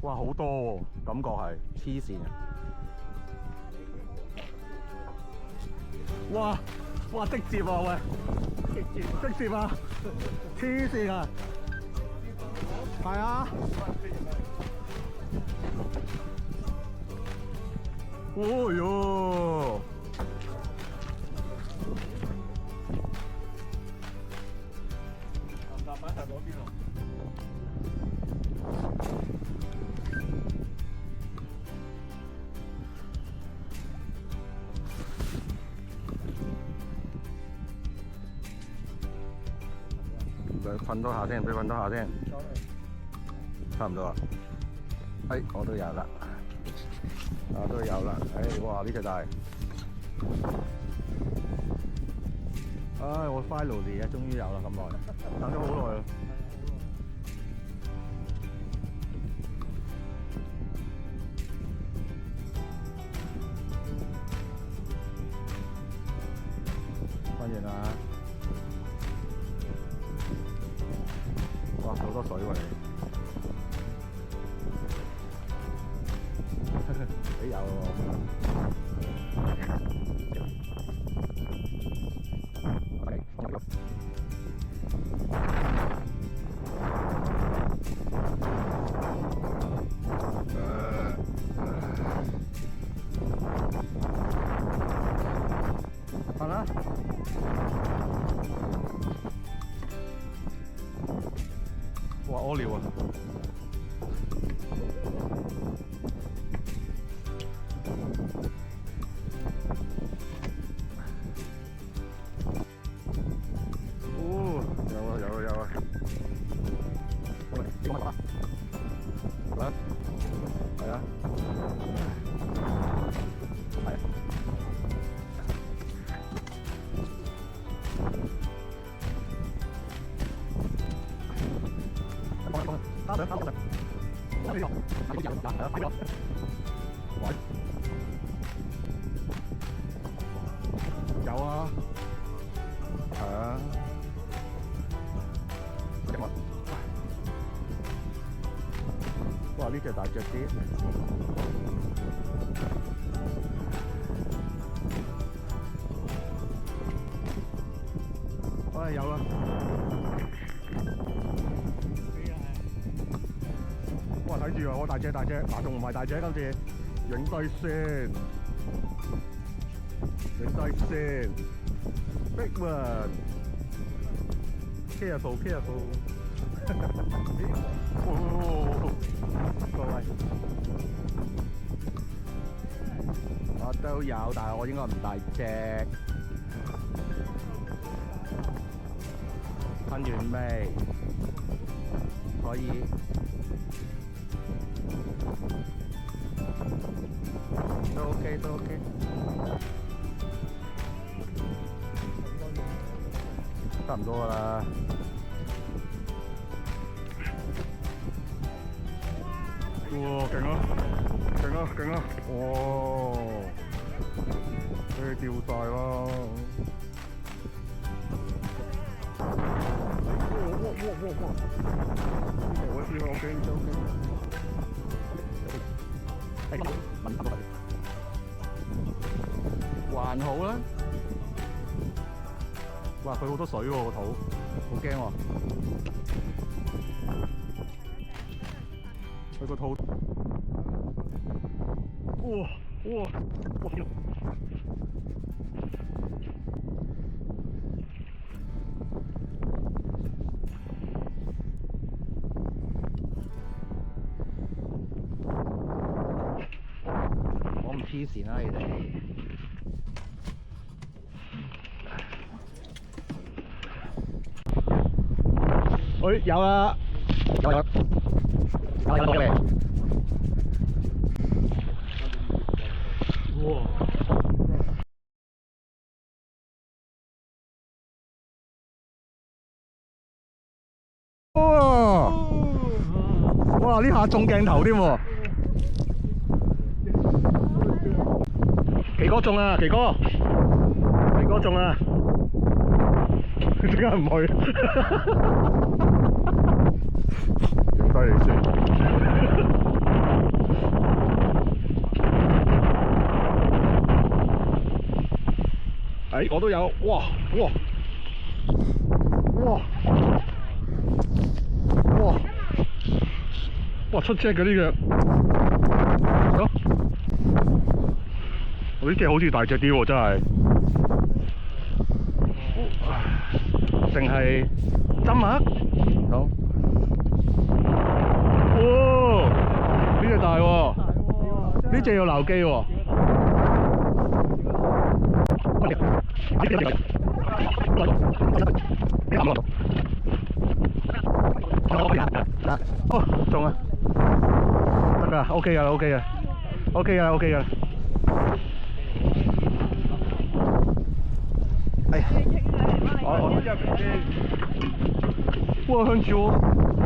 哇，好多喎，感覺係黐線啊！哇哇，即接啊喂，即接啊，黐線啊！係啊！哦喲！搭板喺嗰邊喎。瞓多下先，俾瞓多下先。差唔多啦。哎，我都有啦。啊，都有啦。哎，哇！呢隻大。唉，我 finally 啊，終於有啦，咁耐，等咗好耐啦。瞓完啦。哇，好多水喎你。幾有喎。瞓啦。哇！屙尿啊！哦，有啊有啊有啊！喂，點解啊？嚟，係啊，係啊。打上，有，係啊，係啊，喂，有啊，係啊，哇！呢隻大隻啲，喂，有啦。哇！睇住啊，我大隻，嗱仲唔係大隻今次，影低先，影低先 ，big one，careful，各位，我都有，但係我應該唔大隻，噴完未？可以。都 OK， 都 OK。差唔多啦。哇！勁啊！勁啊！勁啊！哇！俾佢掉晒啦！哇！我知啦 ，OK。還好啦。哇！佢好多水喎個肚，好驚喎。佢個肚，哇！我唔黐線啦，你哋。喂，有啦，有嚟。哇！哇！呢下中鏡頭添喎。奇哥中啊！奇哥中啊！點解唔去？影低你先。哎，我都有，哇哇哇哇哇出隻嘅呢隻，好，我呢隻好似大隻啲喎，真係，定係針鰻？好，哇，呢隻大喎，呢隻要撈機喎。哦，中啊！得噶 ，OK 噶 ，OK 噶 ，OK 噶 ，OK 噶。哎呀，哇，向住我，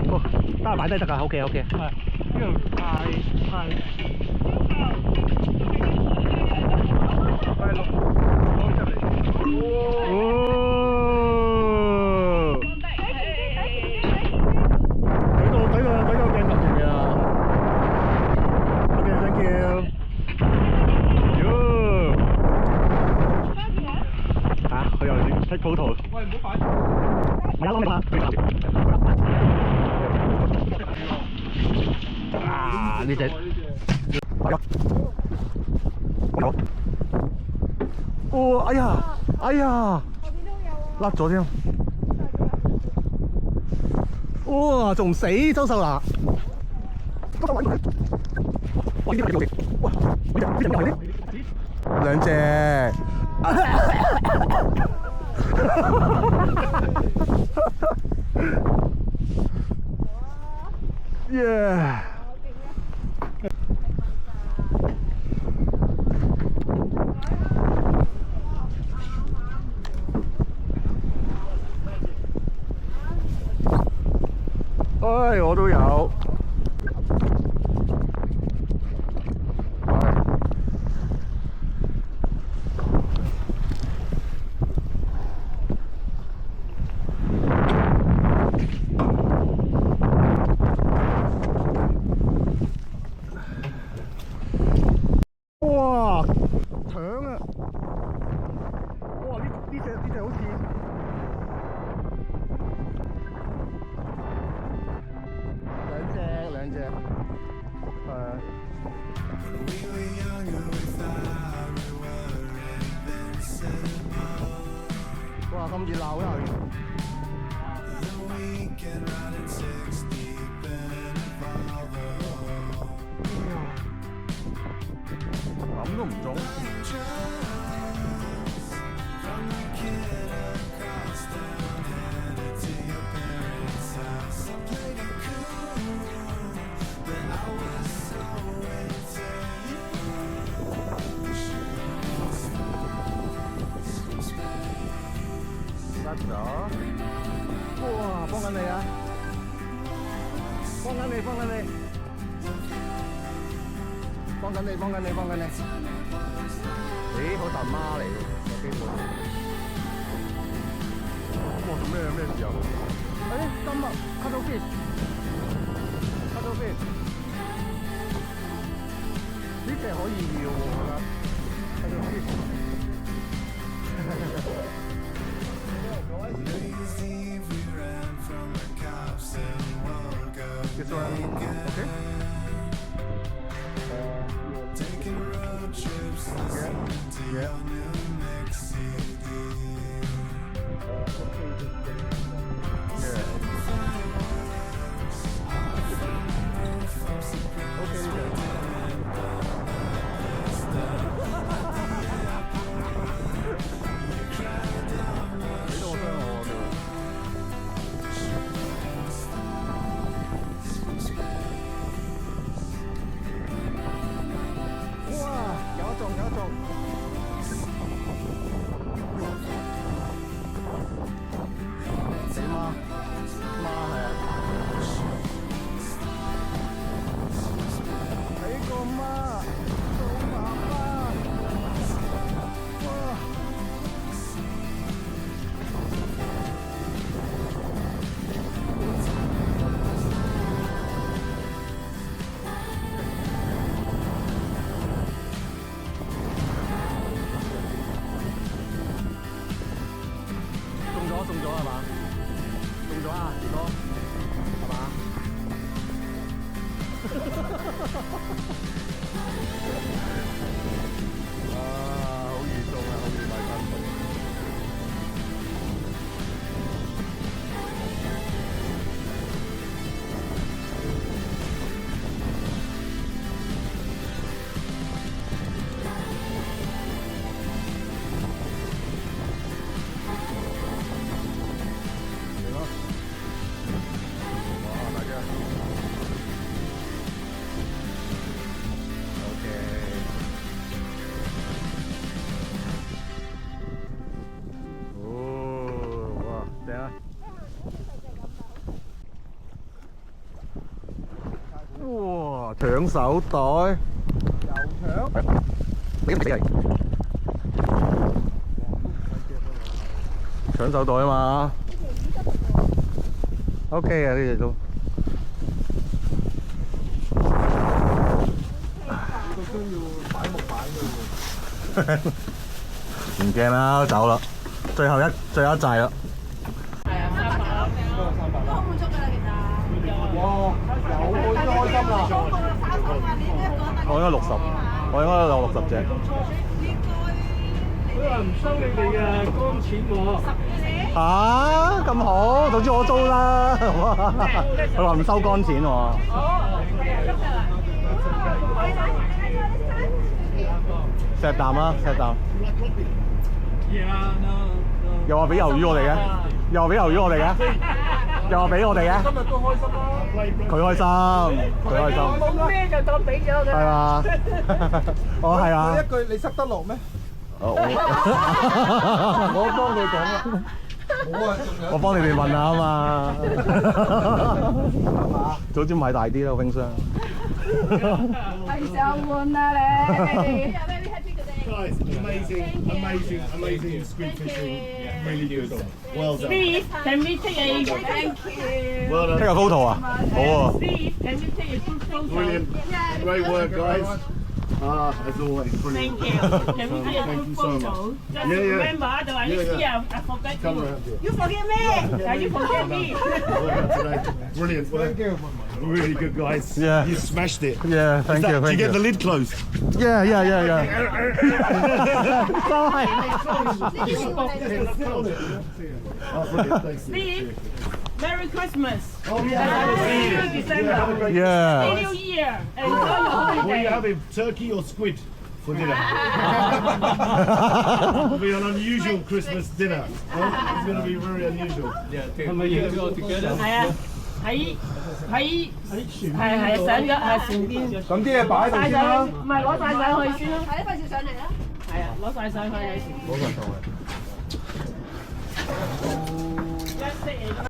哦，得擺低得噶 ，OK，OK。係，呢度太。take photo。喂，唔好擺。唔係攞你啊！呢隻。擺咗。好。哦，哎呀，哎呀，甩咗添。哇，仲唔死周秀娜？哇！呢隻哇！兩隻。耶！唉，我都有。哇！搶啊！哇！呢隻好似兩隻，哇！咁熱鬧啊！咁都唔中。甩咗。哇！幫緊你啊！幫緊你。咦，好大媽嚟喎，有機會。哇！做咩事啊？哎，今日 cuttlefish，呢隻可以要喎，我覺得。This one, okay? Yeah. 好易中啊，好易買翻到。哇！搶手袋，又搶，你唔死嚟？搶手袋啊嘛 ，OK 啊呢隻都。都要擺木板嘅喎。唔驚啦，走啦，最後一寨啦。係啊，300啦，都係300啦。好滿足㗎啦，其實。哇！有好開心啦。我應該60，我應該有60隻。佢話唔收你哋嘅乾錢喎。嚇咁好，總之我租啦。佢話唔收乾錢喎。石啖啊，石啖。又話俾魷魚我哋嘅，又話俾魷魚我哋嘅，又話俾我哋嘅。今日都開心啦，佢開心，佢開心。冇咩就當俾咗佢。係嘛？哦，係啊。一句你塞得落咩？我幫佢講啦。我幫你哋問下啊嘛。早知買大啲啦，冰箱。係上門啊你。Guys, amazing squid fishing. Really good. Well done. Steve, can we take a thank you? Well done. Take a photo 啊？好啊。Steve, can you take a good photo? Brilliant. Great work, guys. As always, brilliant. Thank you. Can we take a Thank good you so photo? much. Just Yeah, yeah. remember, otherwise next year I forget Come you. around here. You forget me? Yeah, you forget me. Well done today. Brilliant work. Really good, guys. Yeah. You smashed it. Yeah, thank you, Did thank you get the you. lid closed? Yeah. 都係。 Oh, brilliant. Thanks. Steve, Merry Christmas. Oh, yeah. Happy December. Have a great Yeah. Happy New Year. Enjoy your What are you holiday. having? Turkey or squid for dinner? It'll be an unusual Christmas dinner. It's going to be very unusual. 係咪影咗我哋嘅？係啊，喺係上咗船邊。咁啲嘢擺喺度先啦。唔係攞晒上去先啦。係啊，費事上嚟啦。係啊，攞晒上去喺船邊。攞上去。